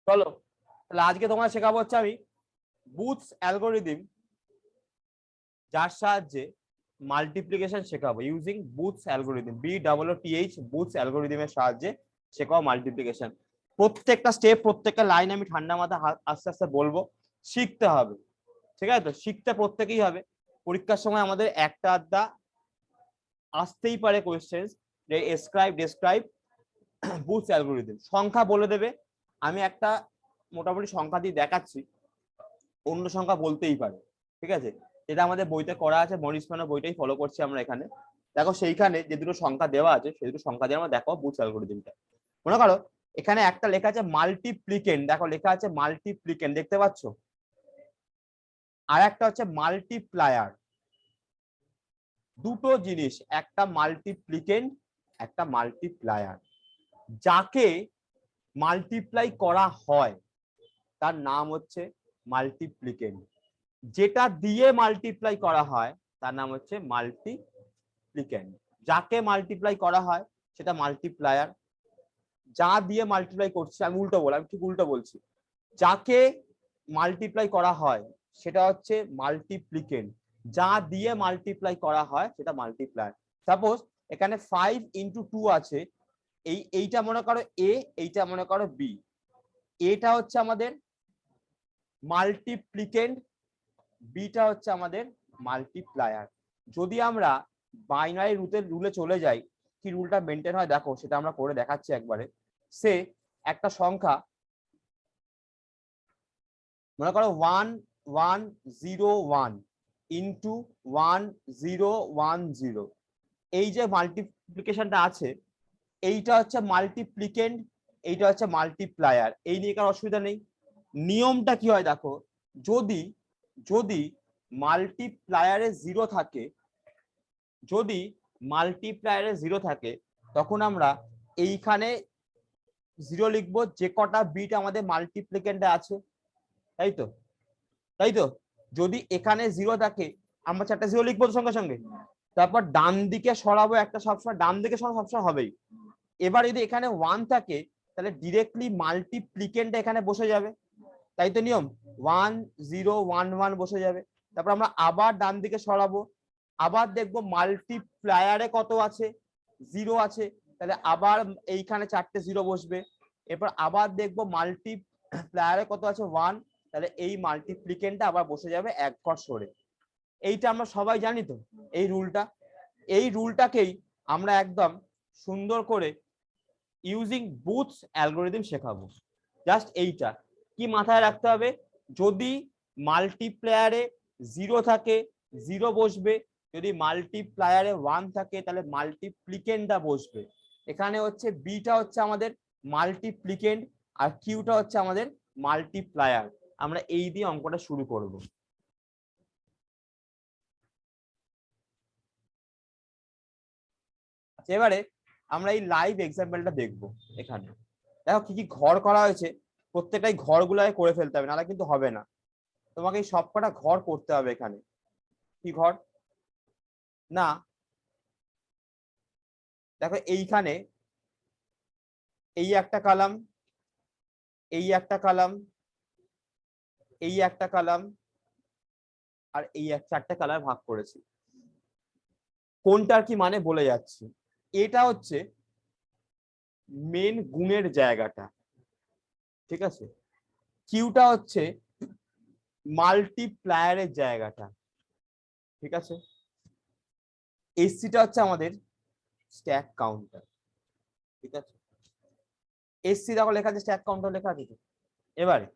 চলো তাহলে আজকে তোমার শেখাবো হচ্ছে আমি বুথস অ্যালগোরিদম, যার সাহায্যে মাল্টিপ্লিকেশন শেখাবো using Booth's algorithm, BOOTH Booth's অ্যালগোরিদমের সাহায্যে শেখাবো মাল্টিপ্লিকেশন। প্রত্যেকটা স্টেপ, প্রত্যেকটা লাইন আমি ঠান্ডা মাথায় আস্তে আস্তে বলবো, শিখতে হবে। ঠিক আছে তো, শিখতে প্রত্যেকেই হবে। পরীক্ষার সময় আমাদের একটা আধটা আসতেই পারে কোয়েশ্চেন, যে ডেসক্রাইব বুথস অ্যালগোরিদম। সংখ্যা বলে দেবে, আমি একটা মোটামুটি সংখ্যা দিয়ে দেখাচ্ছি, অন্য সংখ্যা বলতেই পারে। ঠিক আছে, যেটা আমাদের বইতে করা আছে, মরিস ম্যানের বইটাই ফলো করছি আমরা এখানে। দেখো সেইখানে যে দুটো সংখ্যা দেওয়া আছে সেই দুটো সংখ্যা দিয়ে আমরা দেখো বুথস অ্যালগোরিদমটা। মনে করো এখানে একটা লেখা আছে মাল্টিপ্লিকেন্ট, দেখো লেখা আছে মাল্টিপ্লিকেন্ট, দেখতে পাচ্ছ? আর একটা হচ্ছে মাল্টিপ্লায়ার। দুটো জিনিস, একটা মাল্টিপ্লিকেন্ট একটা মাল্টিপ্লায়ার। যাকে মাল্টিপ্লাই করা হয় তার নাম হচ্ছে মাল্টিপ্লিকেন্ট, যেটা দিয়ে মাল্টিপ্লাই করা হয় তার নাম হচ্ছে মাল্টিপ্লিকেন্ট। যাকে মাল্টিপ্লাই করা হয় সেটা মাল্টিপ্লায়ার, যা দিয়ে মাল্টিপ্লাই করছে, আমি ঠিক উল্টো বলছি, যাকে মাল্টিপ্লাই করা হয় সেটা হচ্ছে মাল্টিপ্লিকেন্ট, যা দিয়ে মাল্টিপ্লাই করা হয় সেটা মাল্টিপ্লায়ার। সাপোজ এখানে 5 × 2 আছে, এইটা মনে করো এ, এইটা মনে করো বি, এটা হচ্ছে আমাদের মাল্টিপ্লিকেন্ট, বিটা হচ্ছে আমাদের মাল্টিপ্লায়ার। যদি আমরা বাইনারি রুলে চলে যাই, কি রুলটা মেনটেন হয় দেখো, সেটা আমরা করে দেখাচ্ছি একবারে। সে একটা সংখ্যা মনে করো 1101 ইন্টু 1010, এই যে মাল্টিপ্লিকেশনটা আছে এইটা হচ্ছে মাল্টিপ্লিকেন্ট, এইটা হচ্ছে মাল্টিপ্লায়ার, এই নিয়ে কারো অসুবিধা নেই। নিয়মটা কি হয় দেখো, যদি যদি মাল্টিপ্লায়ারে 0 থাকে, যদি মাল্টিপ্লায়ারে 0 থাকে তখন আমরা এইখানে 0 লিখবো, যে কটা বিট আমাদের মাল্টিপ্লিকেন্টে আছে, তাই তো? তাই তো, যদি এখানে 0 থাকে আমরা 4টা 0 লিখবো তো সঙ্গে সঙ্গে, তারপর ডান দিকে সরাবো একটা, সবসময় ডান দিকে সরাবো, সবসময় হবেই। এবার যদি এখানে 1 থাকে তাহলে ডিরেক্টলি মাল্টিপ্লিকেন্ট এখানে বসে যাবে, তাই তো নিয়ম, 1011 বসে যাবে। তারপর আমরা আবার ডান দিকে সরাবো, আবার দেখবো মাল্টিপ্লায়ারে কত আছে, 0 আছে, তাহলে আবার এইখানে 4টে 0 বসবে। এরপর আবার দেখবো মাল্টিপ্লায়ারে কত আছে, 1, তাহলে এই মাল্টিপ্লিকেন্টটা আবার বসে যাবে এক ঘর সরে। এইটা আমরা সবাই জানি তো এই রুলটা, এই রুলটাকেই আমরা একদম সুন্দর করে ইউজিং বুথস অ্যালগোরিদম শেখাবো। জাস্ট এইটা কি মাথায় রাখতে হবে, যদি মাল্টিপ্লায়ারে 0 থাকে 0 বসবে, যদি মাল্টিপ্লায়ারে 1 থাকে তাহলে মাল্টিপ্লিকেন্টটা বসবে। এখানে হচ্ছে বিটা হচ্ছে আমাদের মাল্টিপ্লিকেন্ট আর কিউটা হচ্ছে আমাদের মাল্টিপ্লায়ার। আমরা এই দিয়ে অঙ্কটা শুরু করব। এবারে আমরা এই লাইভ এক্সাম্পলটা দেখবো। এখানে দেখো কি কি ঘর করা হয়েছে, প্রত্যেকটাই ঘরগুলোকে করে ফেলতে হবে, নাহলে কিন্তু হবে না। তোমাকে এই সবকটা ঘর করতে হবে। এখানে কি ঘর না, দেখো এইখানে এই একটা কলাম, এই একটা কলাম, এই একটা কলাম, আর এই 4টে কালার ভাগ করেছি। কোনটার কি মানে বলে যাচ্ছি, এটা হচ্ছে মেন গুণের জায়গাটা, ঠিক আছে? কিউটা হচ্ছে মাল্টিপ্লায়ারের জায়গাটা, ঠিক আছে? এসসিটা হচ্ছে আমাদের স্ট্যাক কাউন্টার, ঠিক আছে? এসসি দেখো লেখা আছে, স্ট্যাক কাউন্টার লেখা আছে। এবারে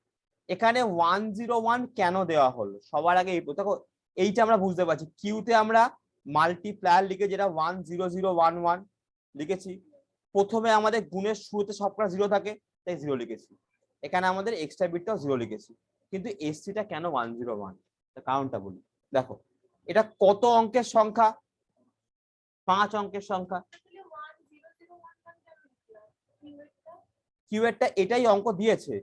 এখানে 101 কেন দেওয়া হলো, সবার আগে দেখো এইটা আমরা বুঝতে পারছি। কিউতে আমরা মাল্টিপ্লায়ার লিখে যেটা 10011 লিখেছি, প্রথমে আমাদের গুণের শুরুতে সবকটা 0 থাকে তাই 0 লিখেছি, এখানে আমাদের এক্সট্রা বিটটাও 0 লিখেছি। কিন্তু এসসিটা কেন 101, কারণটা বলি। দেখো এটা কত অঙ্কের সংখ্যা, 5 অঙ্কের সংখ্যা। কিউএরটা এটাই অঙ্ক দিয়েছে,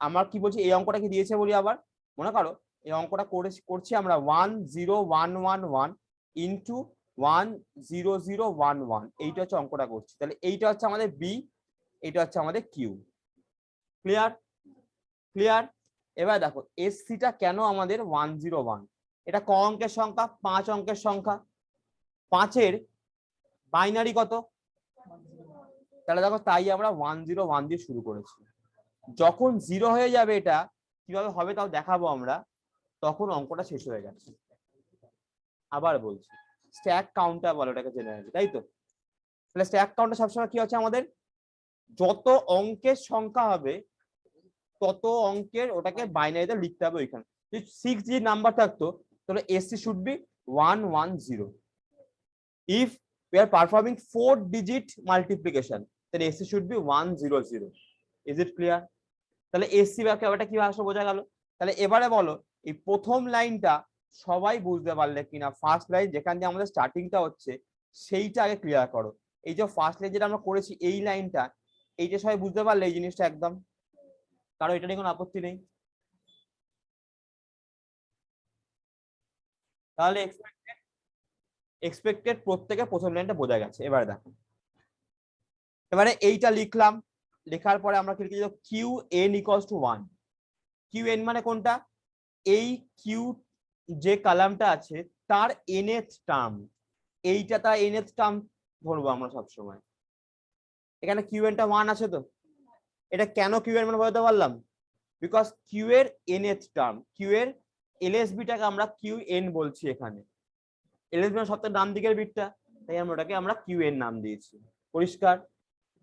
আমার কি বলছি, এই অঙ্কটা কি দিয়েছে বলি আবার। মনে করো এই অঙ্কটা করছি আমরা 10111 ইন্টু 10011, এইটা হচ্ছে অঙ্কটা করছি। তাহলে এইটা হচ্ছে আমাদের বি, এইটা হচ্ছে আমাদের কিউ। ক্লিয়ার? ক্লিয়ার? এবার দেখো এসসিটা কেন আমাদের 101, এটা ক অঙ্কের সংখ্যা? 5 অঙ্কের সংখ্যা। 5-এর বাইনারি কত? তাহলে দেখো তাই আমরা 101 দিয়ে শুরু করেছি। যখন 0 হয়ে যাবে এটা কিভাবে হবে তাও দেখাবো আমরা, তখন অঙ্কটা শেষ হয়ে গেছে। আবার বলছি স্ট্যাক কাউন্টার বলে ওটাকে জেনারেলি, তাই তো? তাহলে স্ট্যাক কাউন্টার সবসময় কি হচ্ছে আমাদের, যত অঙ্কের সংখ্যা হবে তত অঙ্কের ওটাকে বাইনারিতে লিখতে হবে ওইখানে। যদি 6 ডিজিট নাম্বার থাকতো তাহলে SC should be 110। If we are performing 4 digit multiplication then SC should be 100। Is it clear? তাহলে এসসি ব্যাপারটা কি আসলে বোঝা গেল। তাহলে এবারে বলো এই প্রথম লাইনটা সবাই বুঝতে পারলে কিনা? ফার্স্ট লাইন যেখান দিয়ে আমাদের স্টার্টিংটা হচ্ছে সেইটা আগে ক্লিয়ার করো। এই যে ফার্স্ট লাইন যেটা আমরা করেছি এই লাইনটা, এইটা সবাই বুঝতে পারলে এই জিনিসটা একদম, কারণ এটা নিয়ে কোনো আপত্তি নেই। তাহলে এক্সপেক্টেড প্রত্যেকের প্রথম লাইনটা বোঝা গেছে। এবারে দেখো, এবারে এইটা লিখলাম, লেখার পরে আমরা কি লিখেছি? Q N equals to 1। Q N মানে কোনটা? এই কিউ যে কলামটা আছে তার nth টার্ম, এইটা তার nth টার্ম ধরবো আমরা সবসময়। এখানে কিউ এনটা 1 আছে তো, এটা কেন কিউ এন মানে বলতে পারলাম? বিকজ কিউ এর nth টার্ম, কিউ এর এলএসবিটাকে আমরা কিউ এন বলছি এখানে। এলএসবি মানে সবথেকে ডান দিকের বিটটা, তাই আমরা ওটাকে আমরা কিউ এন নাম দিয়েছি। পরিষ্কার?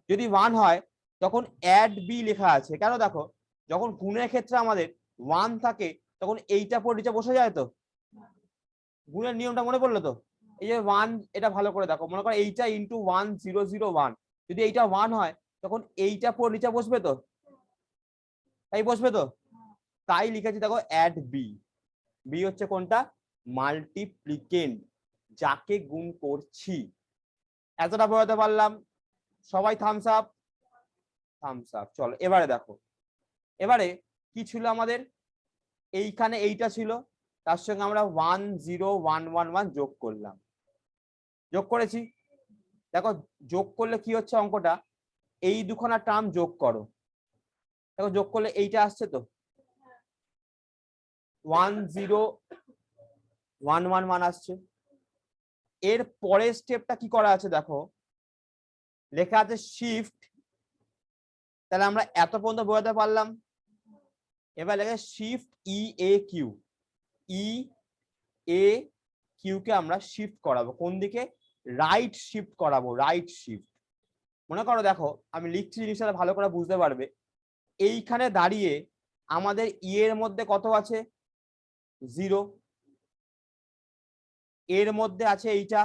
যদি 1 হয় তখন অ্যাড বি লেখা আছে, কেন দেখো যখন গুণের ক্ষেত্রে আমাদের 1 থাকে তখন এইটা পর নিচে বসে যায় তো, গুণের নিয়মটা মনে পড়লো তো? এই যে 1, এটা ভালো করে দেখো, মনে করো এইটা ইন্টু 1001, যদি এইটা 1 হয় তখন এইটা পর নিচে বসবে তো, তাই বসবে তো, তাই লিখেছি দেখো অ্যাড বি। বি হচ্ছে কোনটা? মাল্টিপ্লিকেন্ড, যাকে গুণ করছি। এতটা বোঝাতে পারলাম? সবাই থামস আপ, থামস আপ। চলো এবারে দেখো, এবারে কি ছিল আমাদের? এইখানে এইটা ছিল, তার সঙ্গে আমরা 10111 যোগ করলাম, যোগ করেছি। দেখো যোগ করলে কি হচ্ছে অঙ্কটা, এই দুখানা টার্ম যোগ করো, দেখো যোগ করলে এইটা আসছে তো, 10111 আসছে। এর পরের স্টেপটা কি করা আছে দেখো, লেখা আছে শিফট, তাহলে আমরা এত পর্যন্ত বোঝাতে পারলাম। এবার লেখা শিফট ই এ কিউ, ই এ কিউ কে আমরা শিফট করাবো কোন দিকে? রাইট শিফট করাবো, রাইট শিফট। মনে করো দেখো আমি লিখছি, জিনিসটা ভালো করে বুঝতে পারবে। এইখানে দাঁড়িয়ে আমাদের ই এর মধ্যে কত আছে? 0। এর মধ্যে আছে এইটা,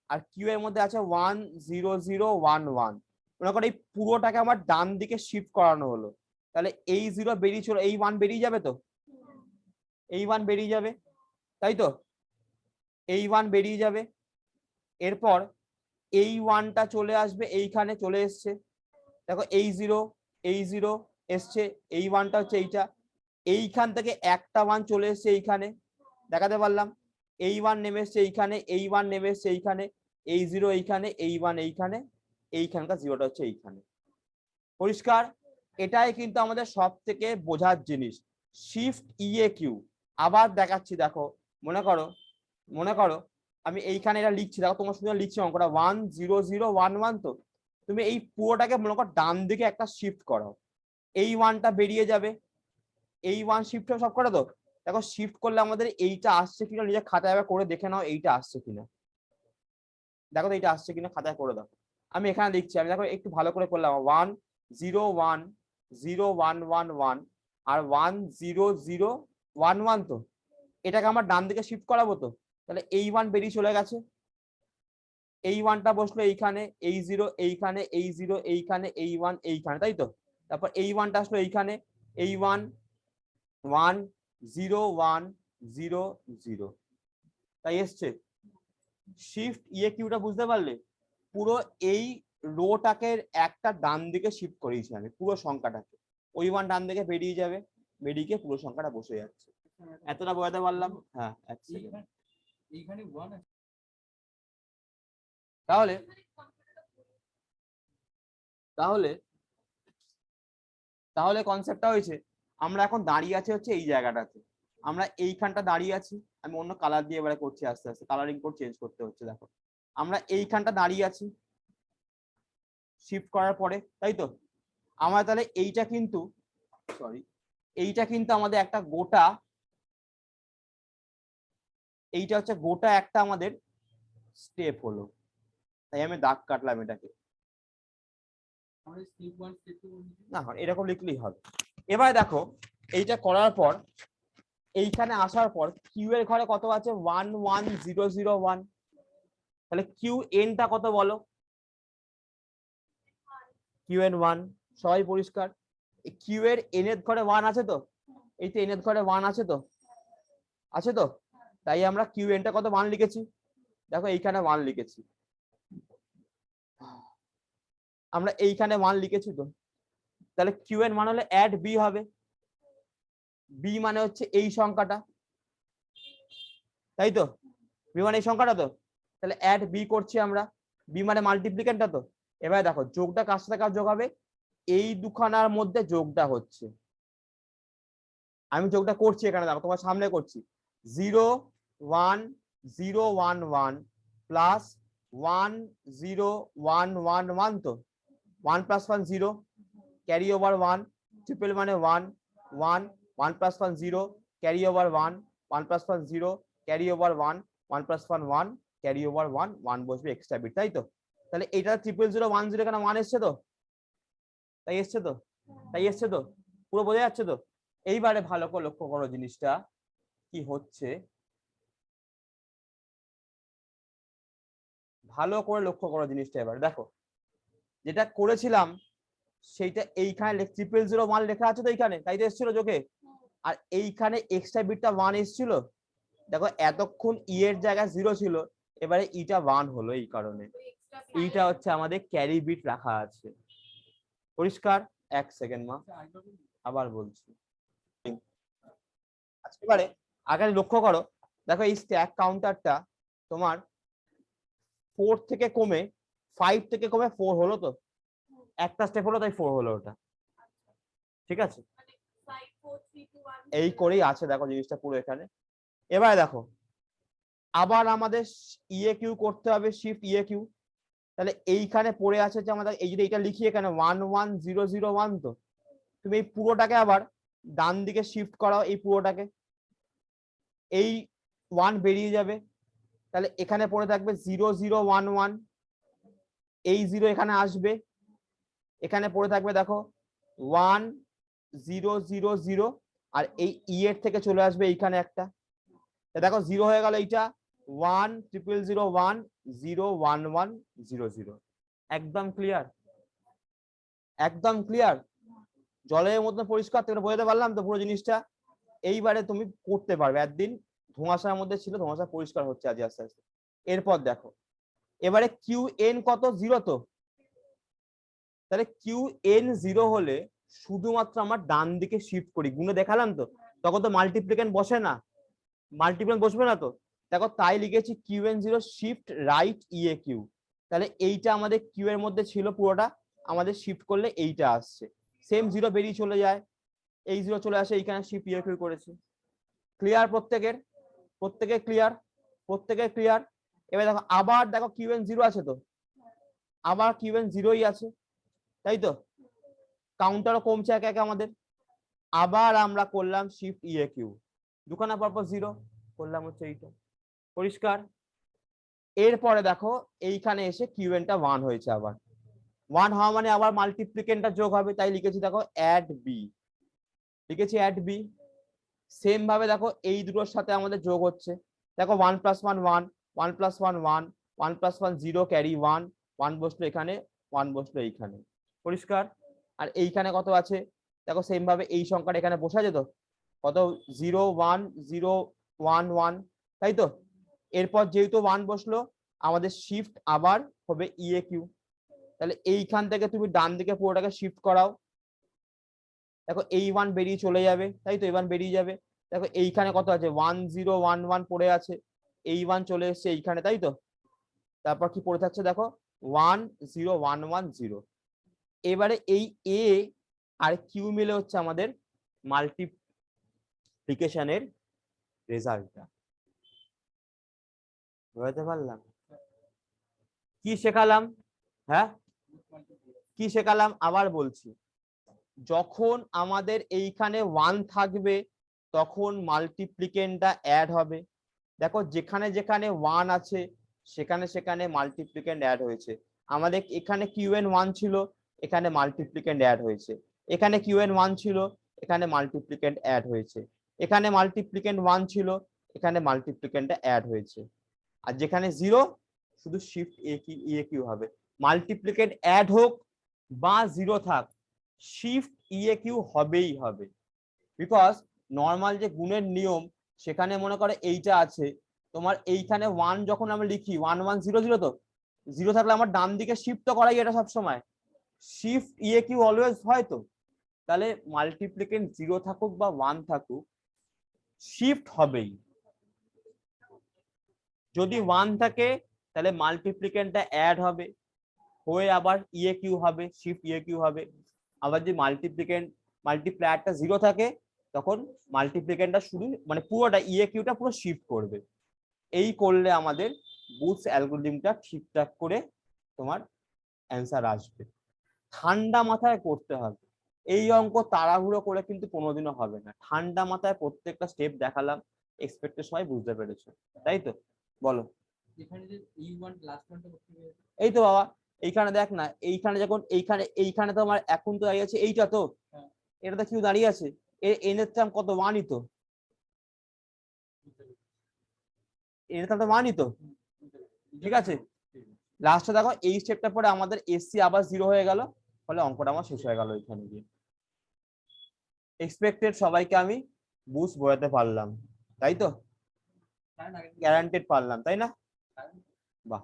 আর কিউ এর মধ্যে আছে 10011। মনে করো এই পুরোটাকে আমার ডান দিকে শিফট করানো হলো, তাহলে এই 0 বেরিয়ে চলো, এই 1 বেরিয়ে যাবে তো, এই 1 বেরিয়ে যাবে, তাই তো, এই 1 বেরিয়ে যাবে। এরপর এই 1টা চলে আসবে, এইখানে চলে এসছে, দেখো এই 0 এই 0 এসছে, এই 1টা হচ্ছে এইটা, এইখান থেকে একটা 1 চলে এসছে এইখানে, দেখাতে পারলাম। এই 1 নেমে এসছে এইখানে, এই 1 নেমে এসছে এইখানে, এই 0 এইখানে, এই 1 এইখানে, এইখানকার 0টা হচ্ছে এইখানে। পরিষ্কার? এটাই কিন্তু আমাদের সব থেকে বোঝার জিনিস, শিফট ইএ কিউ। আবার দেখাচ্ছি দেখো, মনে করো আমি এইখানে এটা লিখছি, দেখো তোমার সঙ্গে লিখছি অঙ্কটা 10011 তো, তুমি এই পুরোটাকে মনে করো ডান দিকে একটা শিফট করো, এই 1টা বেরিয়ে যাবে, এই 1 শিফট সব করে তো, দেখো শিফট করলে আমাদের এইটা আসছে কিনা নিজে খাতায় করে দেখে নাও, এইটা আসছে কিনা, দেখো তো এইটা আসছে কিনা খাতায় করে দাও। আমি এখানে লিখছি, আমি দেখো একটু ভালো করে করলাম, 1010111 আর 10011 তো, এটাকে আমার ডান দিকে শিফট করাবো তো, তাহলে এই 1 বেরিয়ে চলে গেছে, এই 1টা বসলো এইখানে, এই 0 এইখানে, এই 0 এইখানে, এই 1 এইখানে, তাই তো। তারপর এই 1টা আসলো এইখানে, এই 11010, তাই এসছে। শিফট ইয়ে কিউটা বুঝতে পারলে? পুরো এই রোটাকে একটা ডান দিকে শিফট করিয়েছি আমি, পুরো সংখ্যাটাকে, ওই 1 ডান দিকে বেরিয়ে যাবে, বেরিয়ে গিয়ে পুরো সংখ্যাটা বসে যাচ্ছে। এতটা বোঝাতে পারলাম? হ্যাঁ, এক সেকেন্ড। তাহলে তাহলে তাহলে কনসেপ্টটা হয়েছে, আমরা এখন দাঁড়িয়ে আছি হচ্ছে এই জায়গাটাতে, আমরা এইখানটা দাঁড়িয়ে আছি, আমি অন্য কালার দিয়ে এবারে করছি, আস্তে আস্তে কালারিং কোড চেঞ্জ করতে হচ্ছে। দেখো আমরা এইখানটা দাঁড়িয়ে আছি শিফট করার পরে, তাই তো? আমরা তাহলে এইটা কিন্তু সরি এইটা কিন্তু আমাদের একটা গোটা, এইটা হচ্ছে গোটা একটা আমাদের স্টেপ হলো, তাই আমি দাগ কাটলাম এটাকে। না এরকম লিখলেই হবে। এবার দেখো এইটা করার পর এইখানে আসার পর কিউ এর ঘরে কত আছে 11001, তাহলে কিউ এনটা কত বলো? কিউ এন 1, সবাই পরিষ্কার? কিউ এর এন এর ঘরে 1 আছে তো, এই তো এন এর ঘরে 1 আছে তো, আছে তো, তাই আমরা কিউ এনটা কত 1 লিখেছি, দেখো এইখানে 1 লিখেছি, আমরা এইখানে 1 লিখেছি তো, তাহলে কিউ এন মান হলে অ্যাড বি হবে, বি মানে হচ্ছে এই সংখ্যাটা, তাই তো? বি মানে এই সংখ্যাটা তো, তাহলে অ্যাড বি করছি আমরা, বি মানে মাল্টিপ্লিকেন্টটা তো। এবার দেখো যোগটা কার সাথে কার যোগ হবে, এই দুখানার মধ্যে যোগটা হচ্ছে, আমি যোগটা করছি এখানে, দেখো তোমার সামনে করছি, 01011 প্লাস 10111 তো, 1 প্লাস 1 0, ক্যারি ওভার 1, ট্রিপল মানে 1 1, 1 plus 1 0, carry over 1, 1 plus 1 0, carry over 1, 1 plus 1 1, carry over 1, 1 বসবে এক্সট্রা বিট, তাই তো? তাহলে এটা 00010 এখানে 1 এসছে তো, তাই এসছে তো, তাই এসছে তো, পুরো বোঝা যাচ্ছে তো? এইবারে ভালো করে লক্ষ্য করো জিনিসটা কি হচ্ছে, ভালো করে লক্ষ্য করো জিনিসটা। এবার দেখো যেটা করেছিলাম সেইটা এইখানে 00001 লেখা আছে তো এইখানে, তাই তো এসেছিল যোগে, আর এইখানে এক্সট্রা বিটটা 1 এসেছিল, দেখো এতক্ষণ ই এর জায়গায় 0 ছিল, এবারে ইটা 1 হলো, এই কারণে এইটা হচ্ছে আমাদের ক্যারি বিট রাখা আছে। পরিষ্কার? এক সেকেন্ড মা, আবার বলছি। এবারে আগে লক্ষ্য করো, দেখো এই স্ট্যাক কাউন্টারটা তোমার 4 থেকে কমে 5 থেকে কমে 4 হলো তো, একটা স্টেপ হলো তাই 4 হলো ওটা, ঠিক আছে? এই করেই আছে দেখো জিনিসটা পুরো এখানে। এবারে দেখো আবার আমাদের ইএ কিউ করতে হবে, শিফট ইএ কিউ, তাহলে এইখানে পড়ে আছে যে আমাদের, এই যদি এটা লিখি এখানে 11001 তো, তুমি এই পুরোটাকে আবার ডান দিকে শিফট করাও, এই পুরোটাকে, এই 1 বেরিয়ে যাবে, তাহলে এখানে পড়ে থাকবে 0011, এই 0 এখানে আসবে, এখানে পড়ে থাকবে দেখো 1000, আর এই ই এর থেকে চলে আসবে এইখানে একটা, দেখো 0 হয়ে গেল এইটা 10001101100। একদম ক্লিয়ার? একদম ক্লিয়ার, জলের মধ্যে পরিষ্কার, তোমরা বোঝাতে পারলাম তো পুরো জিনিসটা? এইবারে তুমি করতে পারবে, একদিন ধোঁয়াশার মধ্যে ছিল, ধোঁয়াশা পরিষ্কার হচ্ছে আজ আস্তে আস্তে। এরপর দেখো এবারে কিউ এন কত 0 তো, তাহলে কিউ এন 0 হলে শুধুমাত্র আমার ডান দিকে শিফট করি, গুণে দেখালাম তো, তখন তো মাল্টিপ্লিকেন্ট বসে না, মাল্টিপ্লিকেন্ট বসবে না তো, দেখো তাই লিখেছি কিউ এন 0 শিফট রাইট ইএ কিউ, তাহলে এইটা আমাদের কিউ এর মধ্যে ছিল পুরোটা, আমাদের শিফট করলে এইটা আসছে, সেম 0 বেরিয়ে চলে যায়, এই 0 চলে আসে এইখানে, শিফট ইএ কিউ করেছি। ক্লিয়ার প্রত্যেকের? প্রত্যেকের ক্লিয়ার? প্রত্যেকের ক্লিয়ার? এবার দেখো আবার দেখো কিউ এন 0 আছে তো, আবার কিউ এন 0ই আছে, তাই তো? কাউন্টারও কমছে একে একে আমাদের, আবার আমরা করলাম শিফট ইএ কিউ, দুখানা পরপর 0 করলাম হচ্ছে এইটা। পরিষ্কার? এরপরে দেখো এইখানে এসে কিউএনটা 1 হয়েছে, আবার 1 হওয়া মানে আবার মাল্টিপ্লিকেন্টটা যোগ হবে, তাই লিখেছি দেখো অ্যাড বি, লিখেছি অ্যাড বি। সেম ভাবে দেখো এই দুটোর সাথে আমাদের যোগ হচ্ছে, দেখো 1 + 1 1, 1 + 1 1, 1 + 1 0, ক্যারি 1, 1 বসলো এখানে, 1 বসলো এইখানে। পরিষ্কার? আর এইখানে কত আছে দেখো, সেম ভাবে এই সংখ্যাটা এখানে বসা যেত, কত 01011, তাই তো? এরপর যেহেতু 1 বসলো, আমাদের শিফট আবার হবে ইএ কিউ, তাহলে এইখান থেকে তুমি ডান দিকে পুরোটাকে শিফট করাও, দেখো এই 1 বেরিয়ে চলে যাবে, তাই তো? এই 1 বেরিয়ে যাবে, দেখো এইখানে কত আছে 1011 পড়ে আছে, এই 1 চলে এসছে এইখানে, তাই তো? তারপর কি পড়ে থাকছে দেখো 10110। এবারে এই এ আর কিউ মিলে হচ্ছে আমাদের মাল্টিপ্লিকেশনের রেজাল্টটা। বুঝতে পারলাম? কি শেখালাম? হ্যাঁ, কি শেখালাম আবার বলছি, যখন আমাদের এইখানে 1 থাকবে তখন মাল্টিপ্লিকেন্টটা অ্যাড হবে। দেখো যেখানে যেখানে 1 আছে সেখানে সেখানে মাল্টিপ্লিকেন্ট অ্যাড হয়েছে। আমাদের এখানে qn1 ছিল, এখানে মাল্টিপ্লিকেন্ট অ্যাড হয়েছে। এখানে qn1 ছিল, এখানে মাল্টিপ্লিকেন্ট অ্যাড হয়েছে। এখানে মাল্টিপ্লিকেন্ট 1 ছিল, এখানে মাল্টিপ্লিকেন্টটা অ্যাড হয়েছে। আর যেখানে 0 শুধু শিফট এ কিউ হবে। মাল্টিপ্লিকেন্ট অ্যাড হোক বা 0 থাক, শিফট এ কিউ হবেই হবে। বিকজ নর্মাল যে গুণের নিয়ম সেখানে মনে করে এইটা আছে, তোমার এইখানে 1 যখন আমরা লিখি 1 1 0 0, তো 0 থাকলে আমার ডান দিকে শিফট তো করাই, এটা সবসময় শিফট এ কিউ অলওয়েজ হয়। তো তাহলে মাল্টিপ্লিকেন্ট 0 থাকুক বা 1 থাকুক, শিফট হবেই। যদি 1 থাকে তাহলে মাল্টিপ্লিকেন্টটা অ্যাড হবে, হয়ে আবার ইএ কিউ হবে, শিফট ইএ কিউ হবে। আবার যদি মাল্টিপ্লায়ারটা 0 থাকে তখন মাল্টিপ্লিকেন্টটা শুধু মানে পুরোটা ইএ কিউটা পুরো শিফট করবে। এই করলে আমাদের বুস্ট অ্যালগরিদমটা ঠিকঠাক করে তোমার অ্যান্সার আসবে। ঠান্ডা মাথায় করতে হবে, এই অঙ্ক তাড়াহুড়ো করে কিন্তু কোনোদিনও হবে না। ঠান্ডা মাথায় প্রত্যেকটা স্টেপ দেখালাম, এক্সপেক্টের সময় বুঝতে পেরেছো, তাই তো? বলো। এই তো বাবা, এইখানে দেখ না, এইখানে যখন এইখানে তো আমার এখন তো দাঁড়িয়ে আছে এইটা, তো এটা তো কিউ দাঁড়িয়ে আছে, এন এর টার্ম কত? 1ই তো, এর টার্ম তো 1ই তো, ঠিক আছে। লাস্টে দেখো এই স্টেপটা পরে আমাদের এসসি আবার 0 হয়ে গেল, ফলে অঙ্কটা আমার শেষ হয়ে গেল এখানে গিয়ে। এক্সপেক্টেড সবাইকে আমি বুস্ট বোঝাতে পারলাম, তাই তো? গ্যারান্টেড পারলাম, তাই না? বাহ।